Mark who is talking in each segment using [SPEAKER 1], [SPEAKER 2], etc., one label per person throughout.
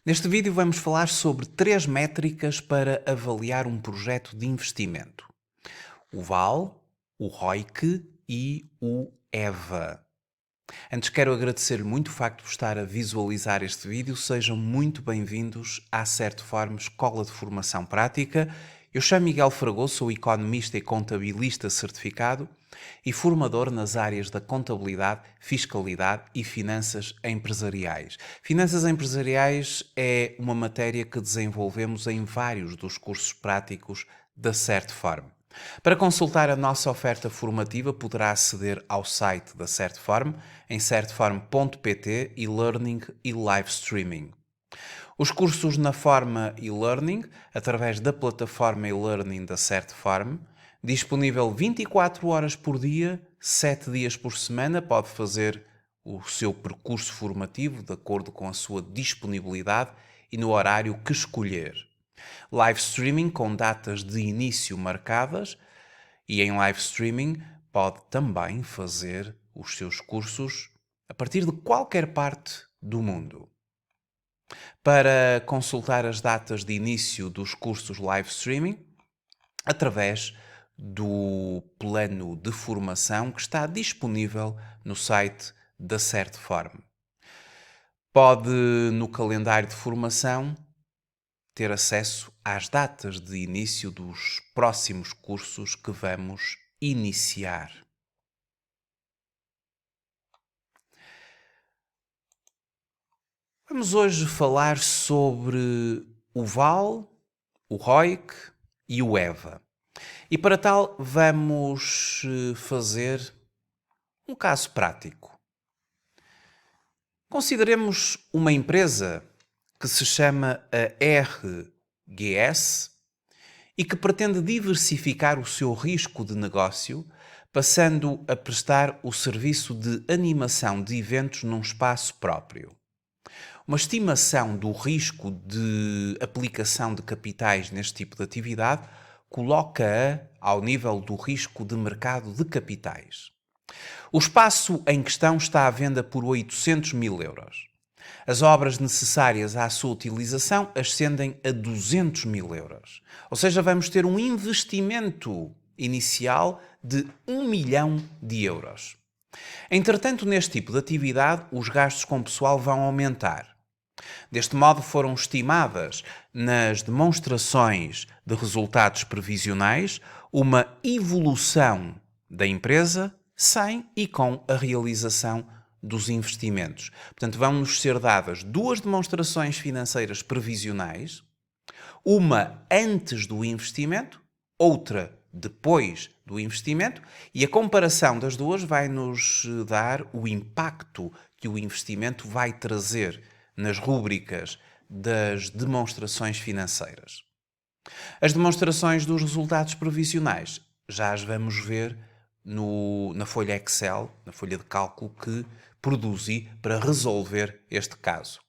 [SPEAKER 1] Neste vídeo vamos falar sobre 3 métricas para avaliar um projeto de investimento: o VAL, o ROIC e o EVA. Antes quero agradecer-lhe muito o facto de estar a visualizar este vídeo. Sejam muito bem-vindos à Certform Escola de Formação Prática. Eu chamo Miguel Fragoso, sou economista e contabilista certificado e formador nas áreas da contabilidade, fiscalidade e finanças empresariais. Finanças empresariais é uma matéria que desenvolvemos em vários dos cursos práticos da Certform. Para consultar a nossa oferta formativa, poderá aceder ao site da Certform em certform.pt, e-learning e live streaming. Os cursos na forma e-learning, através da plataforma e-learning da Certform, disponível 24 horas por dia, 7 dias por semana, pode fazer o seu percurso formativo de acordo com a sua disponibilidade e no horário que escolher. Live streaming com datas de início marcadas, e em live streaming pode também fazer os seus cursos a partir de qualquer parte do mundo. Para consultar as datas de início dos cursos live streaming, através do plano de formação que está disponível no site da Certform. Pode, no calendário de formação, ter acesso às datas de início dos próximos cursos que vamos iniciar. Vamos hoje falar sobre o VAL, o ROIC e o EVA. E para tal vamos fazer um caso prático. Consideremos uma empresa que se chama a RGS e que pretende diversificar o seu risco de negócio, passando a prestar o serviço de animação de eventos num espaço próprio. Uma estimação do risco de aplicação de capitais neste tipo de atividade coloca-a ao nível do risco de mercado de capitais. O espaço em questão está à venda por 800 mil euros. As obras necessárias à sua utilização ascendem a 200 mil euros. Ou seja, vamos ter um investimento inicial de 1 milhão de euros. Entretanto, neste tipo de atividade, os gastos com pessoal vão aumentar. Deste modo, foram estimadas nas demonstrações de resultados previsionais uma evolução da empresa sem e com a realização dos investimentos. Portanto, vão-nos ser dadas 2 demonstrações financeiras previsionais, uma antes do investimento, outra depois do investimento, e a comparação das duas vai nos dar o impacto que o investimento vai trazer nas rúbricas das demonstrações financeiras. As demonstrações dos resultados previsionais já as vamos ver na folha Excel, na folha de cálculo que produzi para resolver este caso.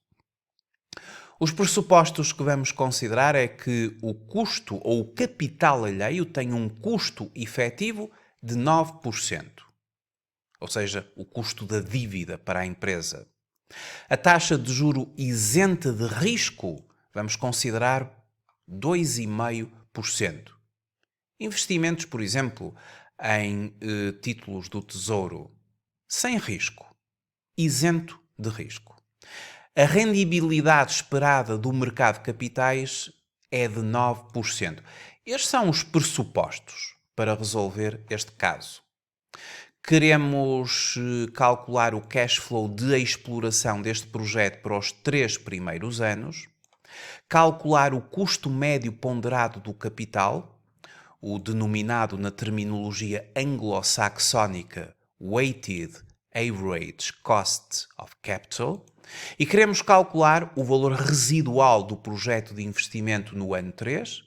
[SPEAKER 1] Os pressupostos que vamos considerar é que o custo ou o capital alheio tem um custo efetivo de 9%, ou seja, o custo da dívida para a empresa. A taxa de juro isenta de risco vamos considerar 2,5%. Investimentos, por exemplo, em títulos do Tesouro, sem risco, isento de risco. A rendibilidade esperada do mercado de capitais é de 9%. Estes são os pressupostos para resolver este caso. Queremos calcular o cash flow de exploração deste projeto para os 3 primeiros anos, calcular o custo médio ponderado do capital, o denominado na terminologia anglo-saxónica Weighted Average Cost of Capital, e queremos calcular o valor residual do projeto de investimento no ano 3,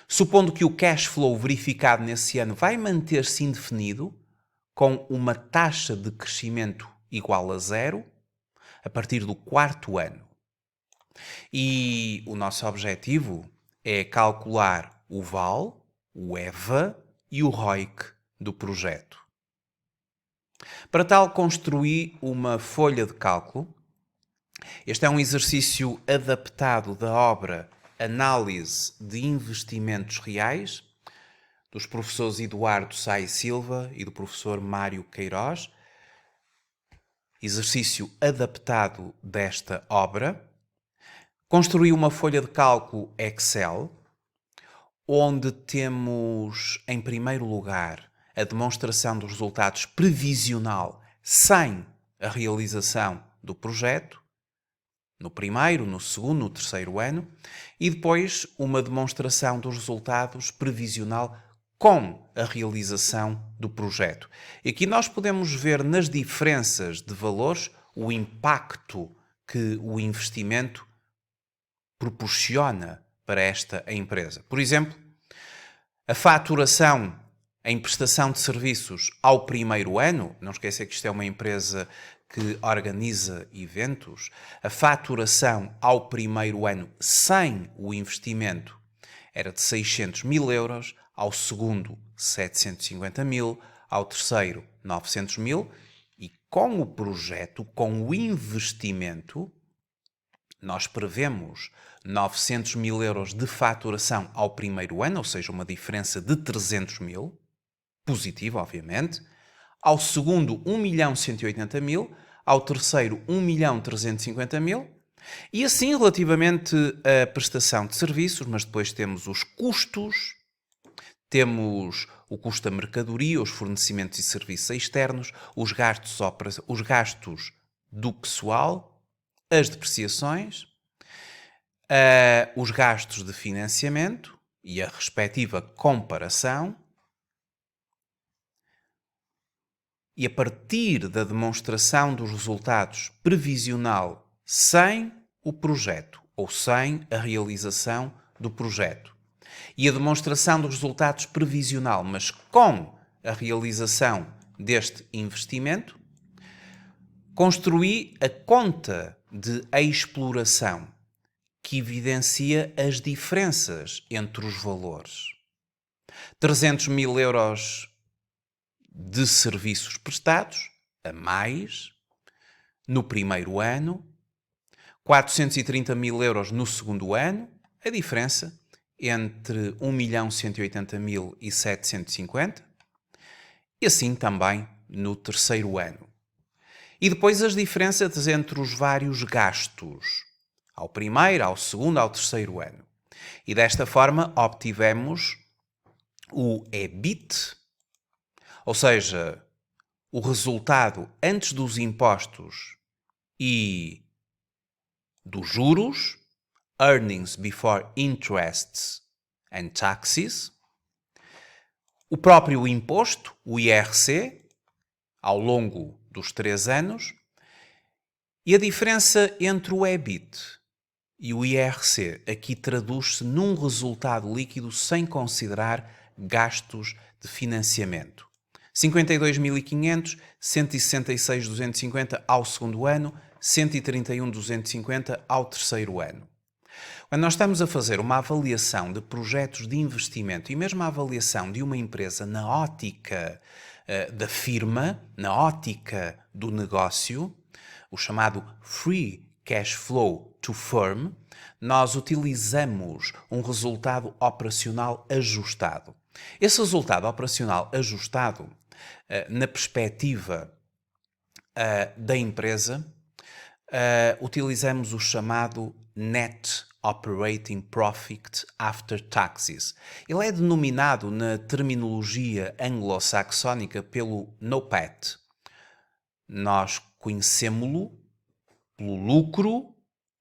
[SPEAKER 1] supondo que o cash flow verificado nesse ano vai manter-se indefinido, com uma taxa de crescimento igual a 0, a partir do 4º ano. E o nosso objetivo é calcular o VAL, o EVA e o ROIC do projeto. Para tal, construí uma folha de cálculo Este é um exercício adaptado da obra Análise de Investimentos Reais, dos professores Eduardo Sá e Silva e do professor Mário Queiroz. Exercício adaptado desta obra. Construí uma folha de cálculo Excel, onde temos, em primeiro lugar, a demonstração dos resultados previsional sem a realização do projeto, no primeiro, no segundo, no terceiro ano, e depois uma demonstração dos resultados previsional com a realização do projeto. E aqui nós podemos ver nas diferenças de valores o impacto que o investimento proporciona para esta empresa. Por exemplo, a faturação em prestação de serviços ao primeiro ano, não esqueça que isto é uma empresa que organiza eventos, a faturação ao primeiro ano sem o investimento era de 600 mil euros, ao segundo 750 mil, ao terceiro 900 mil, e com o projeto, com o investimento, nós prevemos 900 mil euros de faturação ao primeiro ano, ou seja, uma diferença de 300 mil, positivo, obviamente. Ao segundo, 1.180.000. Ao terceiro, 1.350.000. E assim, relativamente à prestação de serviços, mas depois temos os custos, temos o custo da mercadoria, os fornecimentos e serviços externos, os gastos do pessoal, as depreciações, os gastos de financiamento e a respectiva comparação. E a partir da demonstração dos resultados previsional sem o projeto ou sem a realização do projeto e a demonstração dos resultados previsional, mas com a realização deste investimento, construí a conta de exploração que evidencia as diferenças entre os valores. 300 mil euros de serviços prestados, a mais, no primeiro ano, 430 mil euros no segundo ano, a diferença entre 1.180.000 e 750, e assim também no terceiro ano. E depois as diferenças entre os vários gastos, ao primeiro, ao segundo, ao terceiro ano. E desta forma obtivemos o EBIT, ou seja, o resultado antes dos impostos e dos juros, Earnings Before Interests and Taxes, o próprio imposto, o IRC, ao longo dos 3 anos, e a diferença entre o EBIT e o IRC aqui traduz-se num resultado líquido sem considerar gastos de financiamento. 52.500, 166.250 ao segundo ano, 131.250 ao terceiro ano. Quando nós estamos a fazer uma avaliação de projetos de investimento e mesmo a avaliação de uma empresa na ótica da firma, na ótica do negócio, o chamado Free Cash Flow to Firm, nós utilizamos um resultado operacional ajustado. Esse resultado operacional ajustado, na perspectiva da empresa, utilizamos o chamado Net Operating Profit After Taxes. Ele é denominado na terminologia anglo-saxónica pelo NOPAT. Nós conhecemos-lo pelo lucro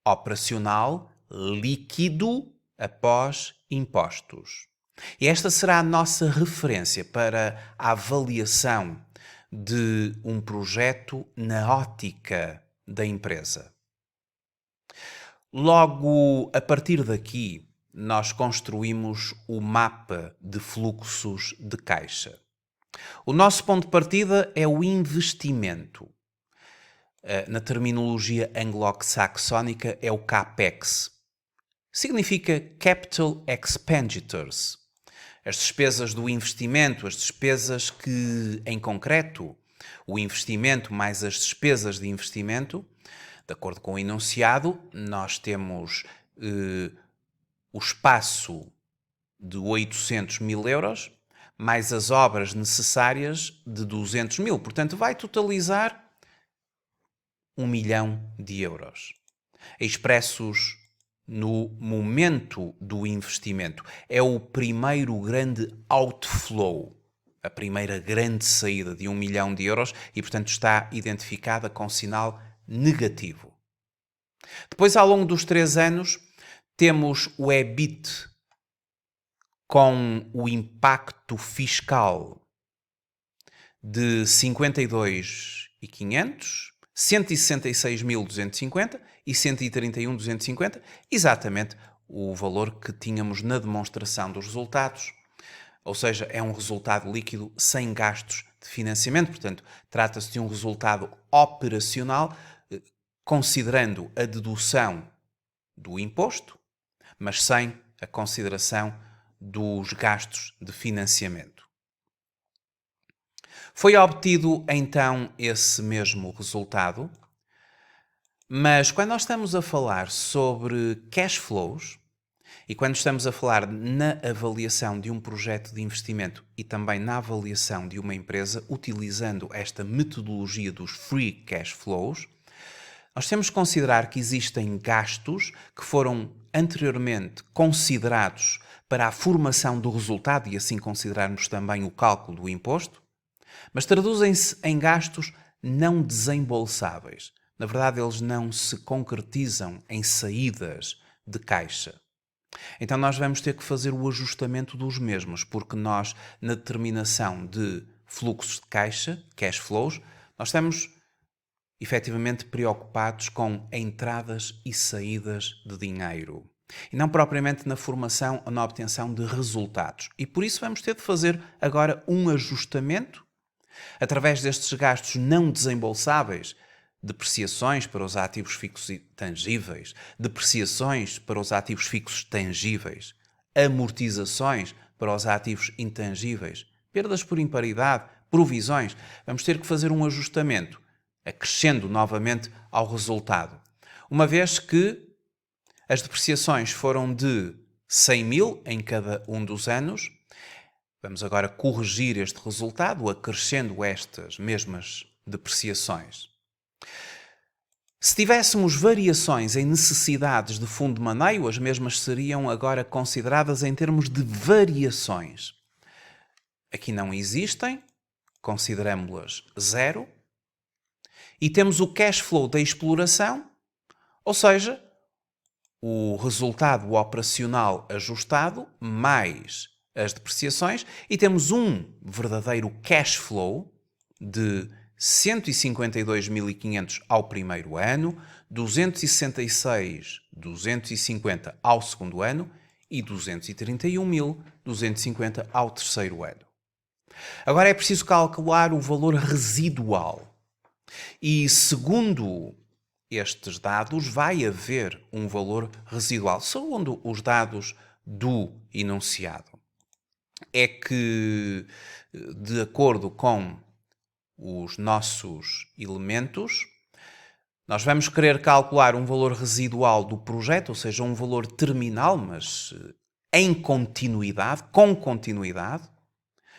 [SPEAKER 1] operacional líquido após impostos. E esta será a nossa referência para a avaliação de um projeto na ótica da empresa. Logo, a partir daqui, nós construímos o mapa de fluxos de caixa. O nosso ponto de partida é o investimento. Na terminologia anglo-saxónica é o CAPEX. Significa Capital Expenditures. As despesas do investimento, as despesas que, em concreto, o investimento mais as despesas de investimento, De acordo com o enunciado, nós temos o espaço de 800 mil euros, mais as obras necessárias de 200 mil. Portanto, vai totalizar 1 milhão de euros. Expressos no momento do investimento. É o primeiro grande outflow, a primeira grande saída de 1 milhão de euros e, portanto, está identificada com sinal negativo. Depois, ao longo dos 3 anos, temos o EBIT com o impacto fiscal de 52.500, 166.250 e 131.250, exatamente o valor que tínhamos na demonstração dos resultados. Ou seja, é um resultado líquido sem gastos de financiamento. Portanto, trata-se de um resultado operacional, considerando a dedução do imposto, mas sem a consideração dos gastos de financiamento. Foi obtido então esse mesmo resultado, mas quando nós estamos a falar sobre cash flows e quando estamos a falar na avaliação de um projeto de investimento e também na avaliação de uma empresa, utilizando esta metodologia dos free cash flows, nós temos que considerar que existem gastos que foram anteriormente considerados para a formação do resultado e assim considerarmos também o cálculo do imposto, mas traduzem-se em gastos não desembolsáveis. Na verdade, eles não se concretizam em saídas de caixa. Então nós vamos ter que fazer o ajustamento dos mesmos, porque nós, na determinação de fluxos de caixa, cash flows, nós estamos efetivamente preocupados com entradas e saídas de dinheiro. E não propriamente na formação ou na obtenção de resultados. E por isso vamos ter de fazer agora um ajustamento através destes gastos não desembolsáveis, depreciações para os ativos fixos e tangíveis, depreciações para os ativos fixos tangíveis, amortizações para os ativos intangíveis, perdas por imparidade, provisões. Vamos ter que fazer um ajustamento, acrescendo novamente ao resultado. Uma vez que as depreciações foram de 100 mil em cada um dos anos, vamos agora corrigir este resultado, acrescendo estas mesmas depreciações. Se tivéssemos variações em necessidades de fundo de maneio, as mesmas seriam agora consideradas em termos de variações. Aqui não existem, consideramos-las zero. E temos o cash flow da exploração, ou seja, o resultado operacional ajustado mais as depreciações, e temos um verdadeiro cash flow de 152.500 ao primeiro ano, 266.250 ao segundo ano e 231.250 ao terceiro ano. Agora é preciso calcular o valor residual. E segundo estes dados, vai haver um valor residual. Segundo os dados do enunciado, é que, de acordo com os nossos elementos, nós vamos querer calcular um valor residual do projeto, ou seja, um valor terminal, mas em continuidade, com continuidade,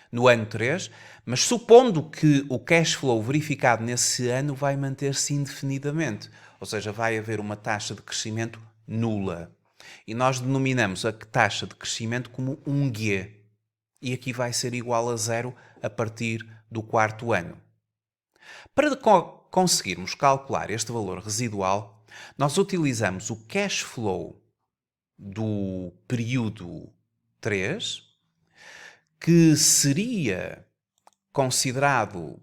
[SPEAKER 1] no ano 3, mas supondo que o cash flow verificado nesse ano vai manter-se indefinidamente, ou seja, vai haver uma taxa de crescimento nula. E nós denominamos a taxa de crescimento como um G. E aqui vai ser igual a zero a partir do quarto ano. Para conseguirmos calcular este valor residual, nós utilizamos o cash flow do período 3, que seria considerado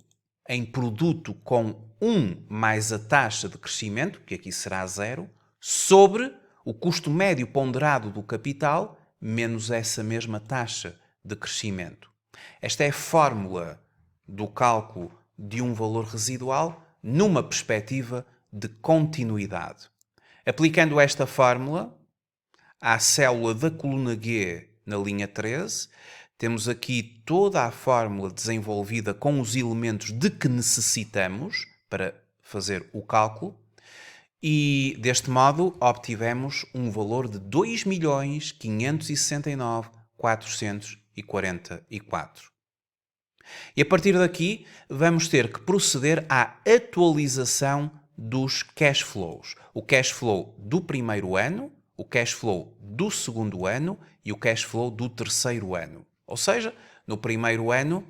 [SPEAKER 1] em produto com 1 mais a taxa de crescimento, que aqui será 0, sobre o custo médio ponderado do capital, menos essa mesma taxa de crescimento. Esta é a fórmula do cálculo de um valor residual numa perspectiva de continuidade. Aplicando esta fórmula à célula da coluna G na linha 13, temos aqui toda a fórmula desenvolvida com os elementos de que necessitamos para fazer o cálculo E deste modo obtivemos um valor de 2.569.444. E a partir daqui vamos ter que proceder à atualização dos cash flows. O cash flow do primeiro ano, o cash flow do segundo ano e o cash flow do terceiro ano. Ou seja, no primeiro ano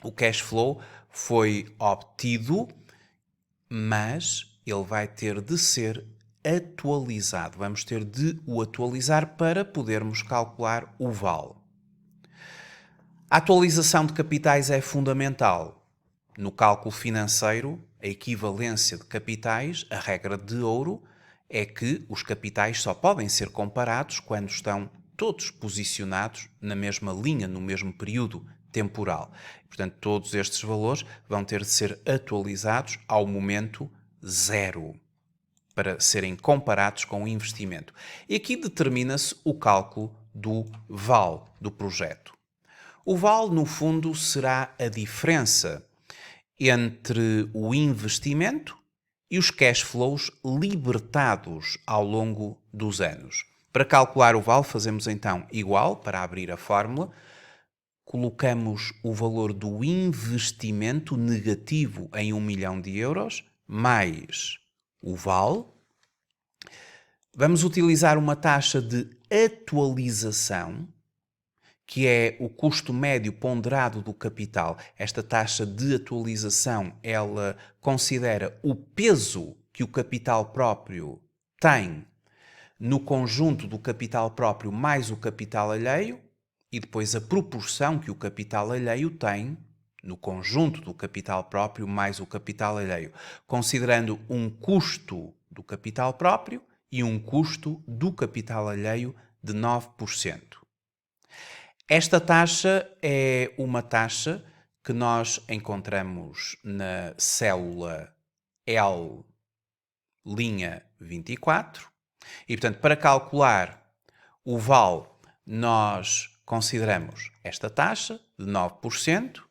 [SPEAKER 1] o cash flow foi obtido, mas ele vai ter de ser atualizado. Vamos ter de o atualizar para podermos calcular o VAL. A atualização de capitais é fundamental. No cálculo financeiro, a equivalência de capitais, a regra de ouro, é que os capitais só podem ser comparados quando estão todos posicionados na mesma linha, no mesmo período temporal. Portanto, todos estes valores vão ter de ser atualizados ao momento zero, para serem comparados com o investimento. E aqui determina-se o cálculo do VAL do projeto. O VAL, no fundo, será a diferença entre o investimento e os cash flows libertados ao longo dos anos. Para calcular o VAL, fazemos então igual, para abrir a fórmula, colocamos o valor do investimento negativo em 1 milhão de euros, mais o VAL. Vamos utilizar uma taxa de atualização, que é o custo médio ponderado do capital. Esta taxa de atualização, ela considera o peso que o capital próprio tem no conjunto do capital próprio mais o capital alheio e depois a proporção que o capital alheio tem no conjunto do capital próprio mais o capital alheio, considerando um custo do capital próprio e um custo do capital alheio de 9%. Esta taxa é uma taxa que nós encontramos na célula L, linha 24. E, portanto, para calcular o VAL, nós consideramos esta taxa de 9%,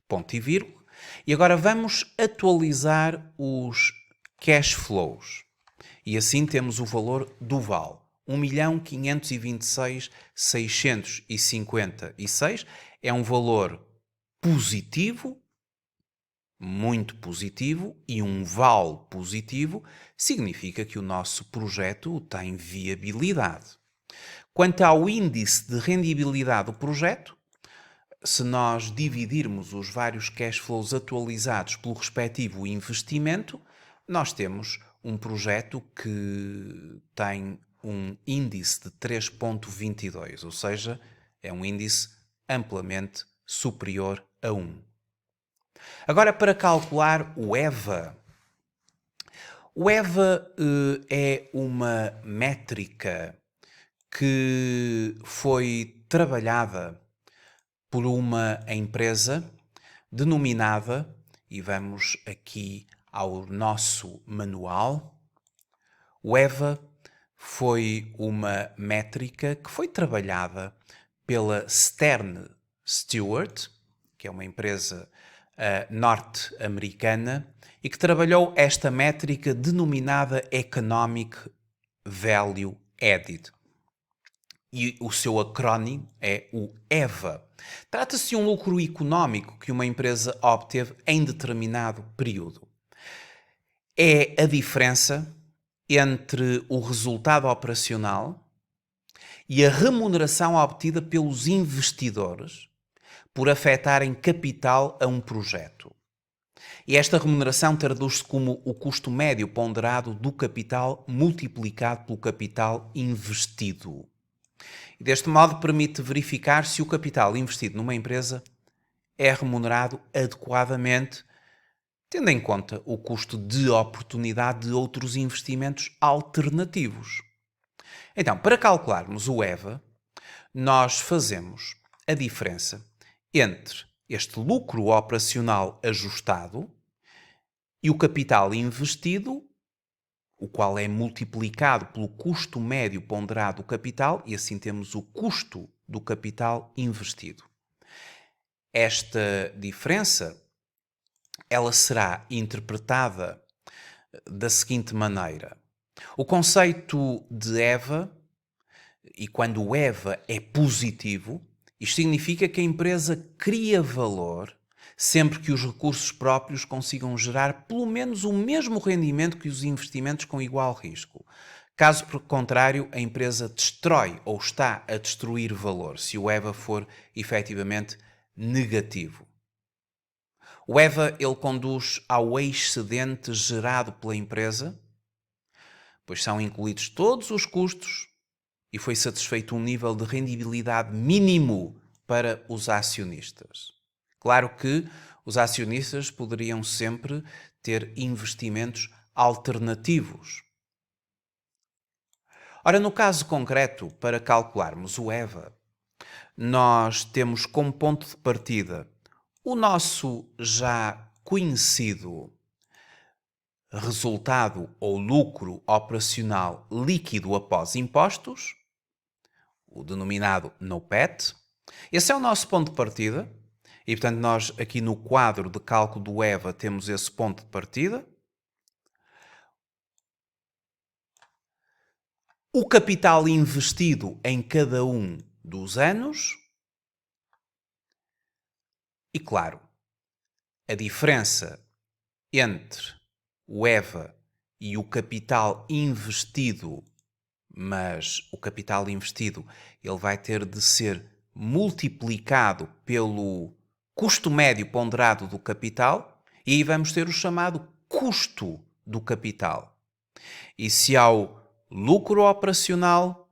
[SPEAKER 1] ponto e vírgula. E agora vamos atualizar os cash flows. E assim temos o valor do VAL. 1.526.656 é um valor positivo, muito positivo, e um VAL positivo significa que o nosso projeto tem viabilidade. Quanto ao índice de rendibilidade do projeto, se nós dividirmos os vários cash flows atualizados pelo respectivo investimento, nós temos um projeto que tem um índice de 3,22, ou seja, é um índice amplamente superior a 1. Agora, para calcular o EVA. O EVA é uma métrica que foi trabalhada por uma empresa denominada, e vamos aqui ao nosso manual, o EVA foi uma métrica que foi trabalhada pela Stern Stewart, que é uma empresa norte-americana, e que trabalhou esta métrica denominada Economic Value Added. E o seu acrónimo é o EVA. Trata-se de um lucro económico que uma empresa obteve em determinado período. É a diferença entre o resultado operacional e a remuneração obtida pelos investidores por afetarem capital a um projeto. E esta remuneração traduz-se como o custo médio ponderado do capital multiplicado pelo capital investido. E deste modo permite verificar se o capital investido numa empresa é remunerado adequadamente, tendo em conta o custo de oportunidade de outros investimentos alternativos. Então, para calcularmos o EVA, nós fazemos a diferença entre este lucro operacional ajustado e o capital investido, o qual é multiplicado pelo custo médio ponderado do capital, e assim temos o custo do capital investido. Esta diferença, ela será interpretada da seguinte maneira. O conceito de EVA, e quando o EVA é positivo, isto significa que a empresa cria valor sempre que os recursos próprios consigam gerar pelo menos o mesmo rendimento que os investimentos com igual risco. Caso contrário, a empresa destrói ou está a destruir valor, se o EVA for efetivamente negativo. O EVA ele conduz ao excedente gerado pela empresa, pois são incluídos todos os custos e foi satisfeito um nível de rendibilidade mínimo para os acionistas. Claro que os acionistas poderiam sempre ter investimentos alternativos. Ora, no caso concreto, para calcularmos o EVA, nós temos como ponto de partida o nosso já conhecido resultado ou lucro operacional líquido após impostos, o denominado NOPAT. Esse é o nosso ponto de partida e, portanto, nós aqui no quadro de cálculo do EVA temos esse ponto de partida. O capital investido em cada um dos anos e, claro, a diferença entre o EVA e o capital investido, mas o capital investido ele vai ter de ser multiplicado pelo custo médio ponderado do capital e aí vamos ter o chamado custo do capital. E se ao lucro operacional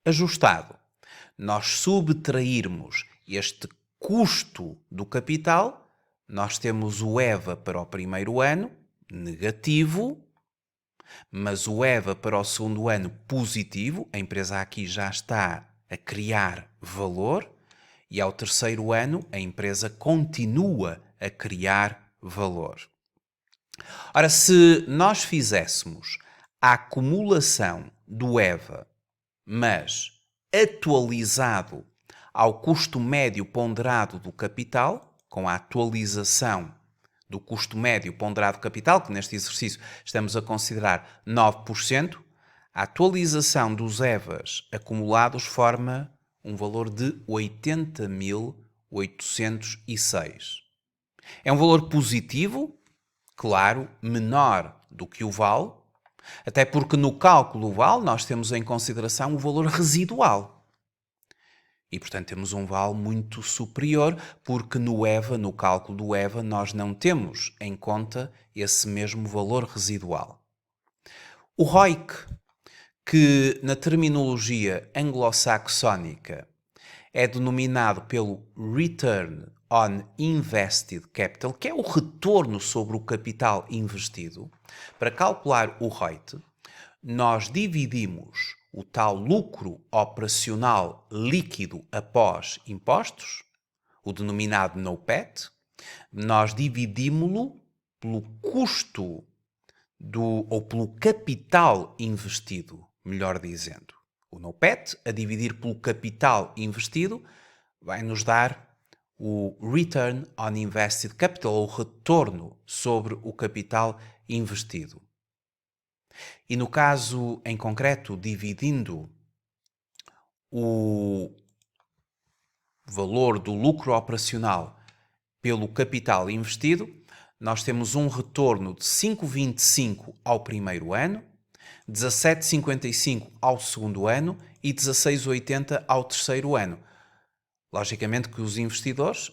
[SPEAKER 1] ajustado nós subtrairmos este custo do capital, nós temos o EVA para o primeiro ano negativo, mas o EVA para o segundo ano positivo, a empresa aqui já está a criar valor, e ao terceiro ano a empresa continua a criar valor. Ora, se nós fizéssemos a acumulação do EVA, mas atualizado ao custo médio ponderado do capital, com a atualização do custo médio ponderado do capital, que neste exercício estamos a considerar 9%, a atualização dos EVAs acumulados forma um valor de 80.806. É um valor positivo, claro, menor do que o VAL, até porque no cálculo do VAL nós temos em consideração o valor residual. E, portanto, temos um VAL muito superior, porque no EVA, no cálculo do EVA, nós não temos em conta esse mesmo valor residual. O ROIC, que na terminologia anglo-saxónica é denominado pelo Return on Invested Capital, que é o retorno sobre o capital investido. Para calcular o ROIC, nós dividimos o tal lucro operacional líquido após impostos, o denominado NOPAT, nós dividimos-lo pelo custo ou pelo capital investido, melhor dizendo. O NOPAT, a dividir pelo capital investido, vai nos dar o Return on Invested Capital, ou retorno sobre o capital investido. E no caso em concreto, dividindo o valor do lucro operacional pelo capital investido, nós temos um retorno de 5,25 ao primeiro ano, 17,55 ao segundo ano e 16,80 ao terceiro ano. Logicamente que os investidores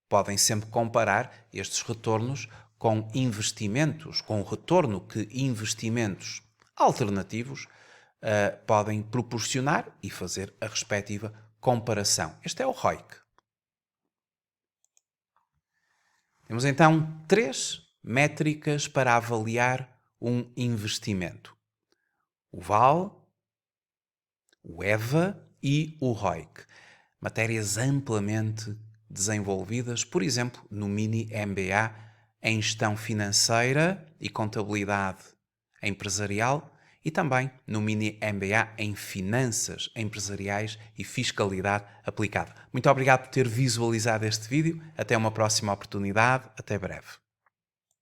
[SPEAKER 1] podem sempre comparar estes retornos com investimentos, com o retorno que investimentos alternativos podem proporcionar e fazer a respectiva comparação. Este é o ROIC. Temos então 3 métricas para avaliar um investimento: o VAL, o EVA e o ROIC. Matérias amplamente desenvolvidas, por exemplo, no mini MBA em Gestão Financeira e Contabilidade Empresarial e também no mini MBA em Finanças Empresariais e Fiscalidade Aplicada. Muito obrigado por ter visualizado este vídeo. Até uma próxima oportunidade. Até breve.